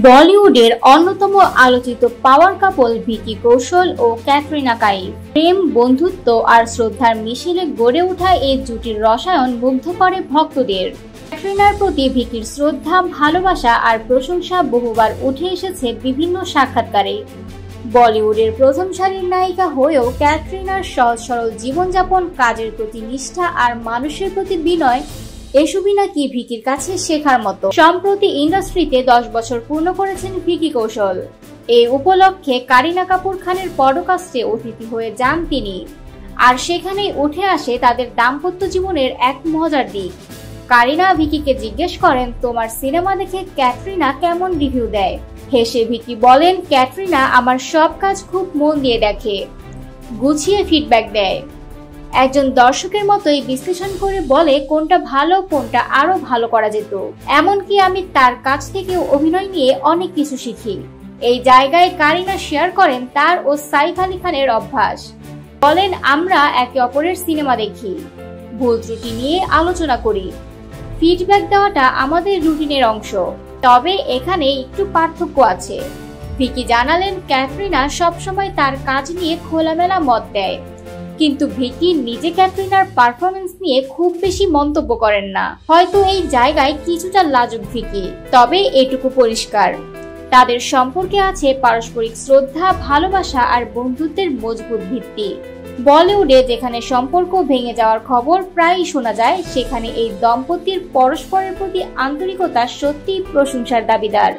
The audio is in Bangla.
বলিউডের অন্যতম আলোচিত পাওয়ার কাপল ভিকি কৌশল ও ক্যাটরিনা কাইফ প্রেম, বন্ধুত্ব আর শ্রদ্ধার মিশেলে গড়ে ওঠা এই জুটির রসায়ন মুগ্ধ করে ভক্তদের। ক্যাটরিনার প্রতি ভিকির শ্রদ্ধা, ভালোবাসা আর প্রশংসা বহুবার উঠে এসেছে বিভিন্ন সাক্ষাৎকারে। বলিউডের প্রথম সারির নায়িকা হয়েও ক্যাটরিনার সহজ সরল জীবনযাপন, কাজের প্রতি নিষ্ঠা আর মানুষের প্রতি বিনয় এসবই নাকি ভিকির কাছে শেখার মতো। সম্প্রতি ইন্ডাস্ট্রিতে 10 বছর পূর্ণ করেছেন ভিকি কৌশল। এই উপলক্ষে কারিনা কাপুর খানের পডকাস্টে অতিথি হয়ে যান তিনি, আর সেখানেই উঠে আসে তাদের দাম্পত্য জীবনের এক মজার দিক। কারিনা ভিকিকে জিজ্ঞেস করেন, তোমার সিনেমা দেখে ক্যাটরিনা কেমন রিভিউ দেয়? হেসে ভিকি বলেন, ক্যাটরিনা আমার সব কাজ খুব মন দিয়ে দেখে, গুছিয়ে ফিডব্যাক দেয়। একজন দর্শকের মতোই বিশ্লেষণ করে বলে কোনটা ভালো, কোনটা আরো ভালো করা যেত। এমনকি আমি তার কাছ থেকে অভিনয় নিয়ে অনেক কিছু শিখি। এই জায়গায় কারিনা শেয়ার করেন তার ও সাইফ আলী খানের অভ্যাস। বলেন, আমরা একে অপরের সিনেমা দেখি, ভুল ত্রুটি নিয়ে আলোচনা করি, ফিডব্যাক দেওয়াটা আমাদের রুটিনের অংশ। তবে এখানে একটু পার্থক্য আছে। ভিকি জানালেন, ক্যাটরিনা সবসময় তার কাজ নিয়ে খোলামেলা মত দেয়, কিন্তু ভিকি নিজে ক্যাটরিনার পারফরমেন্স নিয়ে খুব বেশি মন্তব্য করেন না। হয়তো এই জায়গায় কিছুটা লাজুক ভিকি, তবে এটুকু পরিষ্কার, তাদের সম্পর্কে আছে পারস্পরিক শ্রদ্ধা, ভালোবাসা আর বন্ধুত্বের মজবুত ভিত্তি। বলিউডে যেখানে সম্পর্ক ভেঙে যাওয়ার খবর প্রায়ই শোনা যায়, সেখানে এই দম্পতির পরস্পরের প্রতি আন্তরিকতা সত্যিই প্রশংসার দাবিদার।